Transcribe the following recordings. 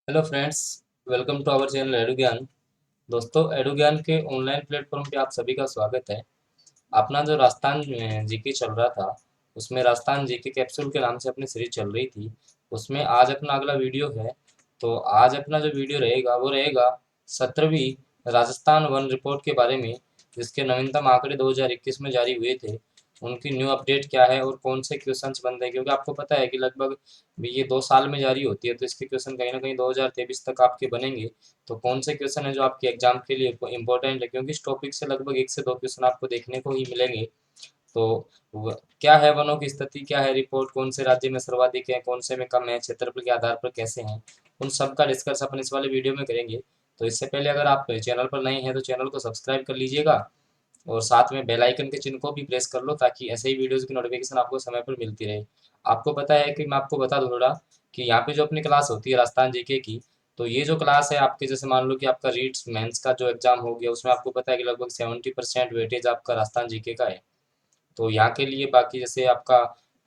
Hello friends, welcome to our channel edu Gyan. दोस्तों, एडु ज्ञान के ऑनलाइन प्लेटफॉर्म पे आप सभी का स्वागत है। अपना जो राजस्थान जीके चल रहा था, उसमें राजस्थान जीके कैप्सूल के नाम से अपनी सीरीज चल रही थी। उसमें आज अपना अगला वीडियो है। तो आज अपना जो वीडियो रहेगा वो रहेगा 17वीं राजस्थान वन रिपोर्ट के बारे में, जिसके नवीनतम आंकड़े 2021 में जारी हुए थे। उनकी न्यू अपडेट क्या है और कौन से क्वेश्चंस बन रहे हैं, क्योंकि आपको पता है कि लगभग ये 2 साल में जारी होती है, तो इसके क्वेश्चन कहीं ना कहीं 2023 तक आपके बनेंगे। तो कौन से क्वेश्चन है जो आपके एग्जाम के लिए इंपॉर्टेंट है, क्योंकि इस टॉपिक से लगभग 1 से 2 क्वेश्चन आपको देखने को ही मिलेंगे। तो क्या है वनों की स्थिति, क्या है रिपोर्ट, कौन से राज्य में सर्वाधिक है, कौन से में कम है, क्षेत्रफल के आधार पर कैसे हैं, उन सब का डिस्कस अपन इस वाले वीडियो में करेंगे। तो इससे पहले अगर आप चैनल पर नए हैं तो चैनल को सब्सक्राइब कर लीजिएगा और साथ में बेल आइकन के चिन्ह को भी प्रेस कर लो, ताकि ऐसे ही वीडियोस की नोटिफिकेशन आपको समय पर मिलती रहे। आपको पता है कि मैं आपको बता दूं थोड़ा कि यहाँ पे जो अपनी क्लास होती है राजस्थान जीके की, तो ये जो क्लास है आपके, जैसे मान लो कि आपका रीट्स मेंस का जो एग्जाम हो गया, उसमें आपको पता है कि लगभग 70% वेटेज आपका राजस्थान जीके का है। तो यहाँ के लिए बाकी जैसे आपका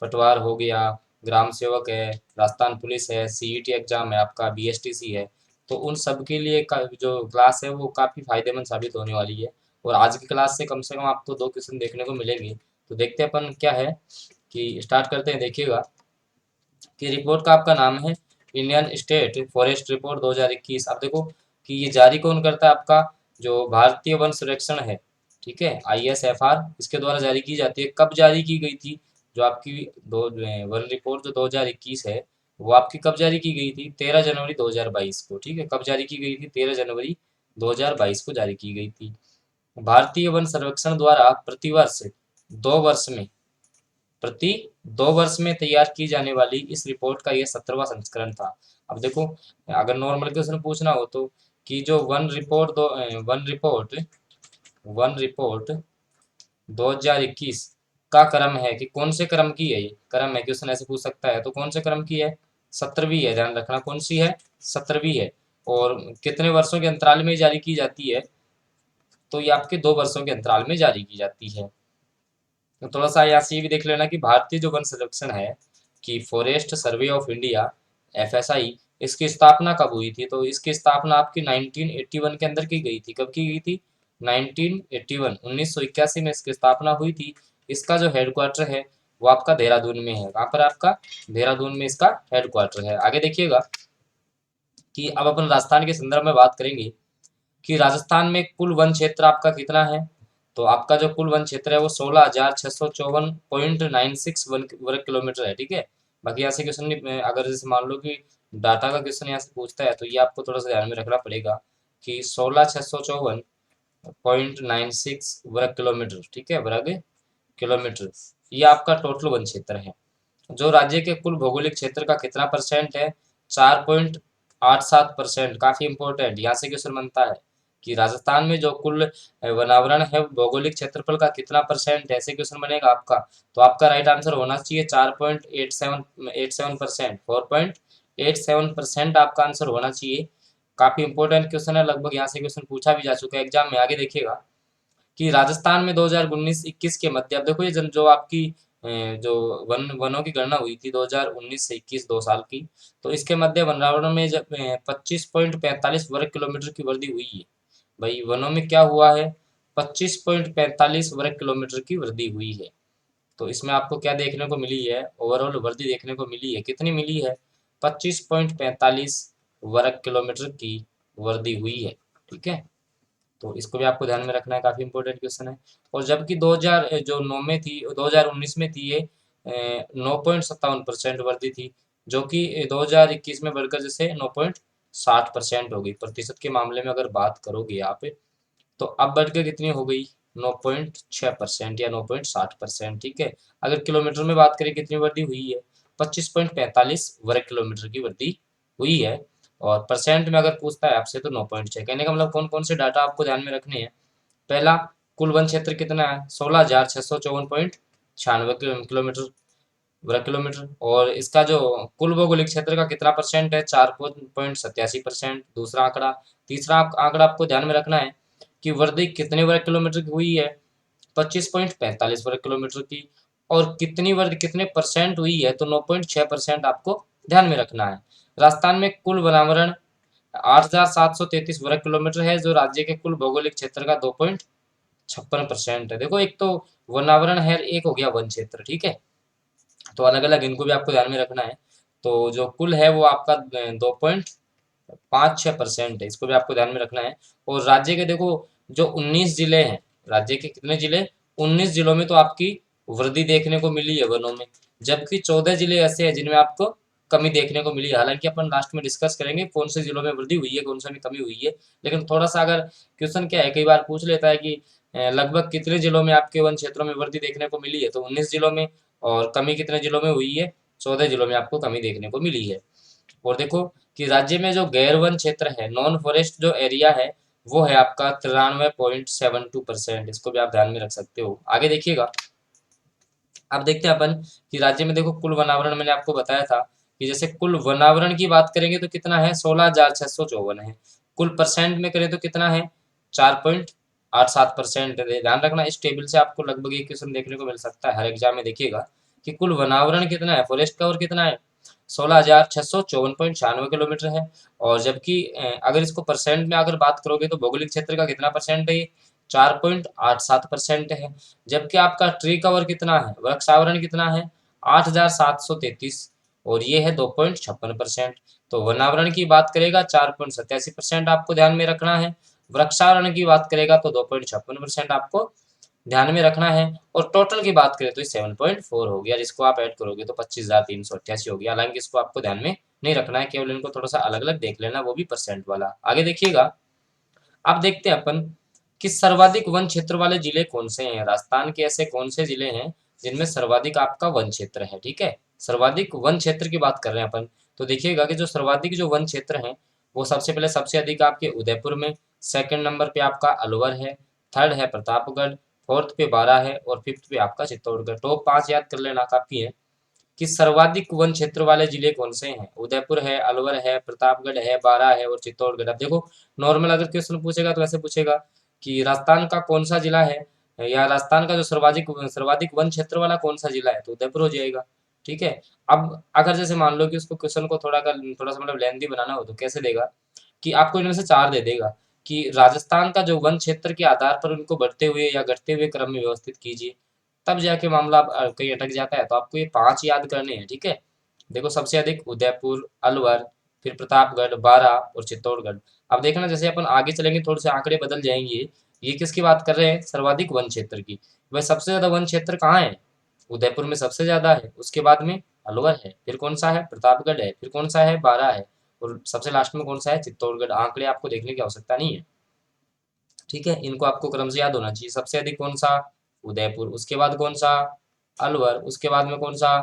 पटवार हो गया, ग्राम सेवक है, राजस्थान पुलिस है, सीईटी एग्जाम है, आपका बीएसटीसी है। तो उन सब के लिए जो क्लास है वो काफ़ी फायदेमंद साबित होने वाली है। और आज की क्लास से कम आपको 2 क्वेश्चन देखने को मिलेंगे। तो देखते हैं अपन क्या है, कि स्टार्ट करते हैं। देखिएगा कि रिपोर्ट का आपका नाम है इंडियन स्टेट फॉरेस्ट रिपोर्ट 2021। अब देखो कि ये जारी कौन करता है, आपका जो भारतीय वन सर्वेक्षण है, ठीक है, ISFR, इसके द्वारा जारी की जाती है। कब जारी की गई थी? जो आपकी दो वन रिपोर्ट जो 2021 है, वो आपकी कब जारी की गई थी? 13 जनवरी 2022 को। ठीक है, कब जारी की गई थी? 13 जनवरी 2022 को जारी की गई थी। भारतीय वन सर्वेक्षण द्वारा प्रतिवर्ष 2 वर्ष में प्रति 2 वर्ष में तैयार की जाने वाली इस रिपोर्ट का यह 17वां संस्करण था। अब देखो, अगर नॉर्मल क्वेश्चन पूछना हो तो कि जो वन रिपोर्ट 2021 का क्रम है, कि कौन से क्रम की है, ये क्रम है, क्वेश्चन ऐसे पूछ सकता है। तो कौन से क्रम की है? 17वीं है, ध्यान रखना कौन सी है, 17वीं है। और कितने वर्षों के अंतराल में जारी की जाती है? तो ये आपके 2 वर्षों के अंतराल में जारी की जाती है। तो थोड़ा सा यहाँ से ये भी देख लेना कि भारतीय जो वन संरक्षण है, कि forest survey of India, FSI, इसकी स्थापना कब हुई थी? तो इसकी स्थापना आपकी 1981 के अंदर की गई थी। कब की गई थी? 1981, 1981 में इसकी स्थापना हुई थी। इसका जो हेडक्वार्टर है वो आपका देहरादून में है। कहाँ पर? आपका देहरादून में इसका हेडक्वार्टर है। आगे देखिएगा कि अब अपन राजस्थान के संदर्भ में बात करेंगे कि राजस्थान में कुल वन क्षेत्र आपका कितना है। तो आपका जो कुल वन क्षेत्र है वो 16,654.96 वर्ग किलोमीटर है। ठीक है, बाकी यहाँ से क्वेश्चन नहीं, अगर जैसे मान लो कि डाटा का क्वेश्चन यहाँ से पूछता है, तो ये आपको थोड़ा सा ध्यान में रखना पड़ेगा कि 16,654.96 वर्ग किलोमीटर, ठीक है, वर्ग किलोमीटर, ये आपका टोटल वन क्षेत्र है। जो राज्य के कुल भौगोलिक क्षेत्र का कितना परसेंट है? 4.87%। काफी इंपॉर्टेंट, यहाँ से क्वेश्चन बनता है कि राजस्थान में जो कुल वनावरण है, भौगोलिक क्षेत्रफल का कितना परसेंट है, ऐसे क्वेश्चन बनेगा आपका। तो आपका राइट आंसर होना चाहिए 4.87%, 4.87% आपका आंसर होना चाहिए। काफी इंपॉर्टेंट क्वेश्चन है, लगभग यहाँ से क्वेश्चन पूछा भी जा चुका है एग्जाम में। आगे देखिएगा कि राजस्थान में 2019-21 के मध्य, अब देखो ये जो आपकी जो वनों की गणना हुई थी 2019 से 21, 2 साल की, तो इसके मध्य वनावरण में जब 25.45 वर्ग किलोमीटर की वृद्धि हुई है। भाई वनों में क्या हुआ है? 25.45 वर्ग किलोमीटर की वृद्धि हुई है। तो इसमें आपको क्या देखने को मिली है? ओवरऑल वृद्धि देखने को मिली है। कितनी मिली है? 25.45 वर्ग किलोमीटर की वृद्धि हुई है। ठीक है, तो इसको भी आपको ध्यान में रखना है, काफी इंपॉर्टेंट क्वेश्चन है। और जबकि 2000 जो 9 में थी, 2019 में थी, ये 9.57% वृद्धि थी, जो कि 2021 में बढ़कर जैसे 9.60% हो गई। प्रतिशत के मामले में अगर बात करोगे आप, तो अब बढ़ के कितनी हो गई? 9.6% या 9.60%। ठीक है, अगर किलोमीटर में बात करें कितनी वृद्धि हुई है? 25.45 वर्ग किलोमीटर की वृद्धि हुई है। और परसेंट में अगर पूछता है आपसे तो 9.6। कहने का मतलब कौन कौन से डाटा आपको ध्यान में रखने हैं? पहला, कुल वन क्षेत्र कितना है? 16,654.96 वर्ग किलोमीटर। और इसका जो कुल भौगोलिक क्षेत्र का कितना परसेंट है? 4.87%, दूसरा आंकड़ा। तीसरा आंकड़ा आपको ध्यान में रखना है कि वृद्धि कितने वर्ग किलोमीटर की हुई है? 25.45 वर्ग किलोमीटर की। और कितनी वर्ग कितने परसेंट हुई है? तो 9.6% आपको ध्यान में रखना है। राजस्थान में कुल वनावरण 8,733 वर्ग किलोमीटर है, जो राज्य के कुल भौगोलिक क्षेत्र का 2.56% है। देखो, एक तो वनावरण है, एक हो गया वन क्षेत्र, ठीक है। तो अलग अलग इनको भी आपको ध्यान में रखना है। तो जो कुल है वो आपका 2.56% है, इसको भी आपको ध्यान में रखना है। और राज्य के देखो जो 19 जिले हैं, राज्य के कितने जिले, 19 जिलों में तो आपकी वृद्धि देखने को मिली है वनों में, जबकि 14 जिले ऐसे हैं जिनमें आपको कमी देखने को मिली है। हालांकि अपन लास्ट में डिस्कस करेंगे कौन से जिलों में वृद्धि हुई है, कौन से में कमी हुई है। लेकिन थोड़ा सा अगर क्वेश्चन क्या है, कई बार पूछ लेता है कि लगभग कितने जिलों में आपके वन क्षेत्रों में वृद्धि देखने को मिली है, तो 19 जिलों में। और कमी कितने जिलों में हुई है, 14 जिलों में आपको कमी देखने को मिली है। और देखो कि राज्य में जो गैर वन क्षेत्र है, नॉन फॉरेस्ट जो एरिया है, वो है आपका 93.72%। इसको भी आप ध्यान में रख सकते हो। आगे देखिएगा, अब देखते हैं अपन कि राज्य में देखो कुल वनावरण मैंने आपको बताया था कि जैसे कुल वनावरण की बात करेंगे तो कितना है, 16,654 है। कुल परसेंट में करें तो कितना है, 4.87%। ध्यान रखना, इस टेबल से आपको लगभग एक क्वेश्चन देखने को मिल सकता है हर एग्जाम में। देखिएगा कि कुल वनावरण कितना है, फॉरेस्ट कवर कितना है, 16,654.96 किलोमीटर है। और जबकि अगर इसको परसेंट में अगर बात करोगे तो भौगोलिक क्षेत्र का कितना परसेंट है, 4.87% है। जबकि आपका ट्री कवर कितना है, वृक्षावरण कितना है, 8,733, और ये है 2.56%। तो वनावरण की बात करेगा 4.87% आपको ध्यान में रखना है, वृक्षावरण की बात करेगा तो 2.56% आपको ध्यान में रखना है। और टोटल की बात करें तो 7.4 हो गया, जिसको आप ऐड करोगे तो 25,388 हो गया। हालांकि इसको आपको ध्यान में नहीं रखना है, केवल इनको थोड़ा सा अलग अलग देख लेना, वो भी परसेंट वाला। आगे देखिएगा, अब देखते हैं अपन कि सर्वाधिक वन क्षेत्र वाले जिले कौन से हैं। राजस्थान के ऐसे कौन से जिले हैं जिनमें सर्वाधिक आपका वन क्षेत्र है, ठीक है। सर्वाधिक वन क्षेत्र की बात कर रहे हैं अपन। तो देखिएगा कि जो सर्वाधिक जो वन क्षेत्र हैं, वो सबसे पहले सबसे अधिक आपके उदयपुर में, सेकंड नंबर पे आपका अलवर है, थर्ड है प्रतापगढ़, फोर्थ पे बारह है, और फिफ्थ पे आपका चित्तौड़गढ़। टॉप 5 याद कर लेना, काफी है। कि सर्वाधिक वन क्षेत्र वाले जिले कौन से हैं, उदयपुर है, अलवर है, प्रतापगढ़ है, बारां है और चित्तौड़गढ़। अब देखो, नॉर्मल अगर क्वेश्चन पूछेगा तो ऐसे पूछेगा कि राजस्थान का कौन सा जिला है, या राजस्थान का जो सर्वाधिक सर्वाधिक वन क्षेत्र वाला कौन सा जिला है, तो उदयपुर हो जाएगा, ठीक है। अब अगर जैसे मान लो कि उसको क्वेश्चन को थोड़ा सा मतलब लेंथी बनाना हो तो कैसे देगा कि आपको इनमें से चार दे देगा कि राजस्थान का जो वन क्षेत्र के आधार पर उनको बढ़ते हुए या घटते हुए क्रम में व्यवस्थित कीजिए, तब जाके मामला कहीं अटक जाता है। तो आपको ये 5 याद करने हैं, ठीक है। देखो, सबसे अधिक उदयपुर, अलवर, फिर प्रतापगढ़, बारां और चित्तौड़गढ़। अब देखना, जैसे अपन आगे चलेंगे थोड़े से आंकड़े बदल जाएंगे। ये किसकी बात कर रहे हैं, सर्वाधिक वन क्षेत्र की। वह सबसे ज्यादा वन क्षेत्र कहाँ है, उदयपुर में सबसे ज्यादा है, उसके बाद में अलवर है, फिर कौन सा है, प्रतापगढ़ है, फिर कौन सा है, बारां है, और सबसे लास्ट में कौन सा है, चित्तौड़गढ़। आंकड़े आपको देखने की आवश्यकता नहीं है, ठीक है। इनको आपको क्रम से याद होना चाहिए। सबसे अधिक कौन सा, उदयपुर, उसके बाद कौन सा, अलवर, उसके बाद में कौन सा,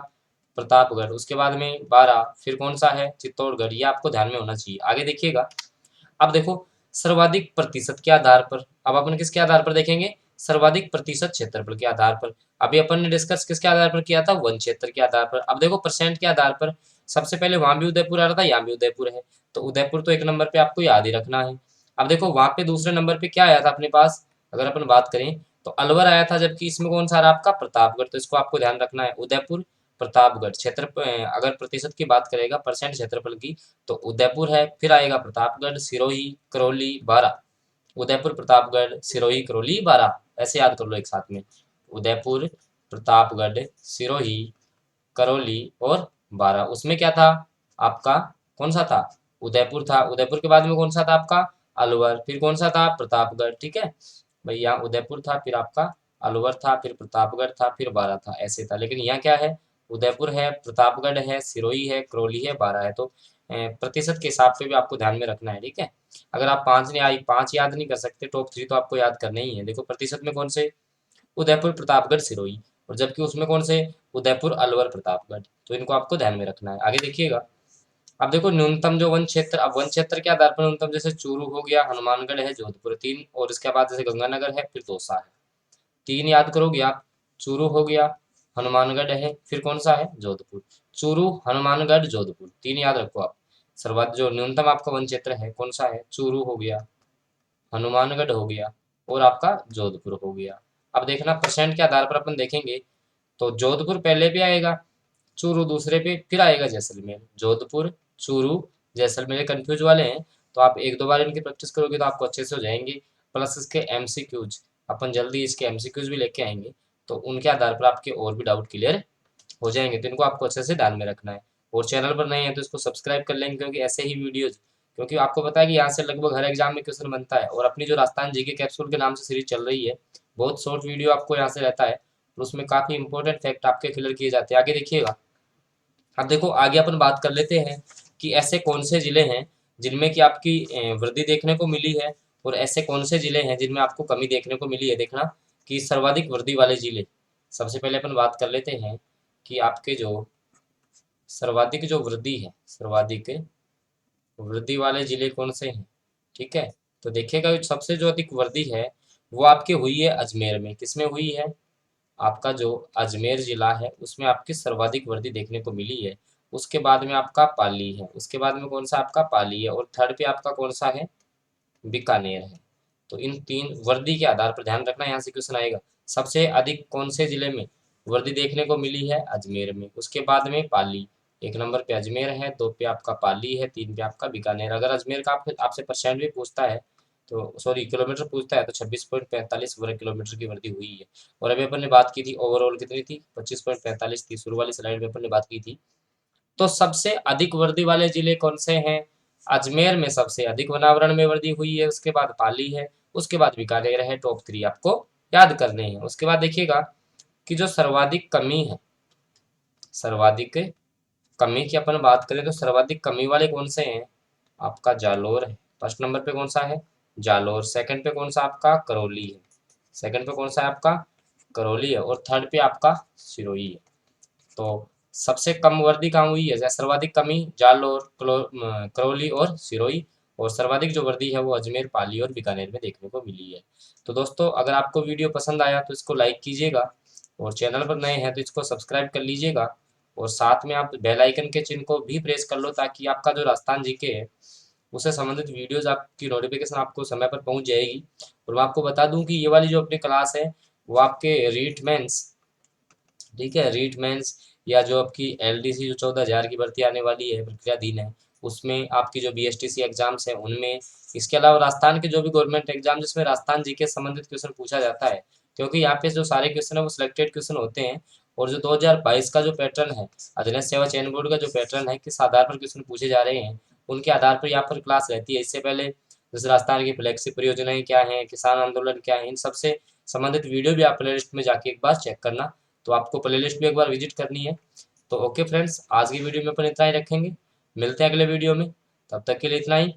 प्रतापगढ़, उसके बाद में बारह, फिर कौन सा है, चित्तौड़गढ़। ये आपको ध्यान में होना चाहिए। आगे देखिएगा, अब देखो सर्वाधिक प्रतिशत के आधार पर, अब अपन किसके आधार पर देखेंगे, सर्वाधिक प्रतिशत क्षेत्रफल के आधार पर। अभी अपन ने डिस्कस किसके आधार पर किया था, वन क्षेत्र के आधार पर। अब देखो परसेंट के आधार पर, सबसे पहले वहां भी उदयपुर आ रहा था, यहाँ भी उदयपुर है, तो उदयपुर तो एक नंबर पे आपको याद ही रखना है। अब देखो वहां पे दूसरे नंबर पे क्या आया था अपने पास, अगर अपन बात करें तो अलवर आया था, जबकि इसमें कौन सा रहा आपका, प्रतापगढ़। तो इसको आपको ध्यान रखना है, उदयपुर, प्रतापगढ़। क्षेत्र अगर प्रतिशत की बात करेगा, परसेंट क्षेत्रफल की, तो उदयपुर है, फिर आएगा प्रतापगढ़, सिरोही, करौली, बारां। उदयपुर, प्रतापगढ़, सिरोही, करौली, बारां, ऐसे याद कर लो एक साथ में। उदयपुर, प्रतापगढ़, सिरोही, करौली और बारां। उसमें क्या था आपका, कौन सा था, उदयपुर था। उदयपुर के बाद में कौन सा था आपका, अलवर, फिर कौन सा था, प्रतापगढ़, ठीक है। भाई यहाँ उदयपुर था, फिर आपका अलवर था, फिर प्रतापगढ़ था, फिर बारां था, ऐसे था। लेकिन यहाँ क्या है, उदयपुर है, प्रतापगढ़ है, सिरोही है, करौली है, बारां है। तो प्रतिशत के हिसाब से भी आपको ध्यान में रखना है, ठीक है। अगर आप पांच नहीं आई, पांच याद नहीं कर सकते, टॉप 3 तो आपको याद करना ही है। देखो प्रतिशत में कौन से, उदयपुर, प्रतापगढ़, सिरोही, और जबकि उसमें कौन से, उदयपुर, अलवर, प्रतापगढ़। तो इनको आपको ध्यान में रखना है। आगे देखिएगा, अब देखो न्यूनतम जो वन क्षेत्र, अब वन क्षेत्र के आधार पर न्यूनतम, जैसे चूरू हो गया, हनुमानगढ़ है, जोधपुर, तीन, और इसके बाद जैसे गंगानगर है, फिर दौसा है। तीन याद करोगे आप, चूरू हो गया, हनुमानगढ़ है, फिर कौन सा है, जोधपुर। चूरू, हनुमानगढ़, जोधपुर, तीन याद रखो आप। सर्वाधिक जो न्यूनतम आपका वन क्षेत्र है कौन सा है, चूरू हो गया, हनुमानगढ़ हो गया, और आपका जोधपुर हो गया। अब देखना परसेंट के आधार पर अपन देखेंगे तो जोधपुर पहले भी आएगा, चूरू दूसरे पे, फिर आएगा जैसलमेर। जोधपुर, चूरू, जैसलमेर कंफ्यूज वाले हैं, तो आप एक दो बार इनकी प्रैक्टिस करोगे तो आपको अच्छे से हो जाएंगे। प्लस इसके एमसीक्यूज, अपन जल्दी इसके एमसीक्यूज भी लेके आएंगे, तो उनके आधार पर आपके और भी डाउट क्लियर हो जाएंगे। तो इनको आपको अच्छे से ध्यान में रखना है। और चैनल पर नए हैं तो इसको सब्सक्राइब कर लेंगे, क्योंकि ऐसे ही वीडियोज, क्योंकि आपको पता है कि यहाँ से लगभग हर एग्जाम में क्वेश्चन बनता है। और अपनी जो राजस्थान जीके कैप्सूल के नाम से सीरीज चल रही है, बहुत शॉर्ट वीडियो आपको यहाँ से रहता है, और उसमें काफी इंपॉर्टेंट फैक्ट आपके क्लियर किए जाते हैं। आगे देखिएगा। अब देखो आगे अपन बात कर लेते हैं कि ऐसे कौन से जिले हैं जिनमें कि आपकी वृद्धि देखने को मिली है, और ऐसे कौन से जिले हैं जिनमें आपको कमी देखने को मिली है। देखना कि सर्वाधिक वृद्धि वाले जिले, सबसे पहले अपन बात कर लेते हैं कि आपके जो सर्वाधिक जो वृद्धि है, सर्वाधिक वृद्धि वाले जिले कौन से हैं। ठीक है, तो देखिएगा सबसे जो अधिक वृद्धि है वो आपकी हुई है अजमेर में। किसमें हुई है? आपका जो अजमेर जिला है उसमें आपकी सर्वाधिक वृद्धि देखने को मिली है। उसके बाद में आपका पाली है, उसके बाद में कौन सा आपका पाली है, और थर्ड पे आपका कौन सा है? बीकानेर है। तो इन तीन वृद्धि के आधार पर ध्यान रखना, यहाँ से क्वेश्चन आएगा सबसे अधिक कौन से जिले में वृद्धि देखने को मिली है? अजमेर में। उसके बाद में पाली, एक नंबर पे अजमेर है, दो पे आपका पाली है, तीन पे आपका बीकानेर। अगर अजमेर का आपसे परसेंट भी पूछता है, तो सॉरी किलोमीटर पूछता है, तो 26.45 वर्ग किलोमीटर की वृद्धि हुई है। और अभी अपन ने बात की थी ओवरऑल कितनी थी? 25.45 थी। शुरू वाली स्लाइड में अपन ने बात की थी। तो सबसे अधिक वृद्धि वाले जिले कौन से हैं? अजमेर में सबसे अधिक वनावरण में वृद्धि हुई है, उसके बाद पाली है, उसके बाद बीकानेर है। टॉप 3 आपको याद करने हैं। उसके बाद देखिएगा कि जो सर्वाधिक कमी है, सर्वाधिक कमी की अपन बात करें तो सर्वाधिक कमी वाले कौन से हैं? आपका जालोर है। फर्स्ट नंबर पे कौन सा है? जालोर। सेकंड पे कौन सा आपका? करौली है। सेकंड पे कौन सा है आपका? करौली है। और थर्ड पे आपका सिरोही है। तो सबसे कम वृद्धि कहाँ हुई है? सर्वाधिक कमी जालोर, करौली और सिरोही। और सर्वाधिक जो वृद्धि है वो अजमेर, पाली और बीकानेर में देखने को मिली है। तो दोस्तों अगर आपको वीडियो पसंद आया तो इसको लाइक कीजिएगा, और चैनल पर नए हैं तो इसको सब्सक्राइब कर लीजिएगा, और साथ में आप बेल आइकन के चिन्ह को भी प्रेस कर लो, ताकि आपका जो राजस्थान जीके है उससे संबंधित वीडियोज आपकी नोटिफिकेशन आपको समय पर पहुंच जाएगी। और मैं आपको बता दूं कि ये वाली जो अपनी क्लास है वो आपके रीट मेंस, ठीक है, रीट मेंस, या जो आपकी एलडीसी जो 14,000 की भर्ती आने वाली है, प्रक्रियाधीन है, उसमें आपकी जो बीएसटीसी एग्जाम्स है उनमें, इसके अलावा राजस्थान के जो भी गवर्नमेंट एग्जाम जिसमें राजस्थान जीके संबंधित क्वेश्चन पूछा जाता है, क्योंकि यहाँ पे जो सारे क्वेश्चन है वो सिलेक्टेड क्वेश्चन होते हैं। और जो 2022 का जो पैटर्न है, अधीनस्थ सेवा चयन बोर्ड का जो पैटर्न है, किस आधार पर क्वेश्चन पूछे जा रहे हैं, उनके आधार पर यहाँ पर क्लास रहती है। इससे पहले जैसे राजस्थान की फ्लैगशिप परियोजनाएं क्या हैं, किसान आंदोलन क्या है, इन सबसे संबंधित वीडियो भी आप प्लेलिस्ट में जाके एक बार चेक करना। तो आपको प्लेलिस्ट भी एक बार विजिट करनी है। तो ओके फ्रेंड्स, आज की वीडियो में अपन इतना ही रखेंगे। मिलते हैं अगले वीडियो में, तब तक के लिए इतना ही।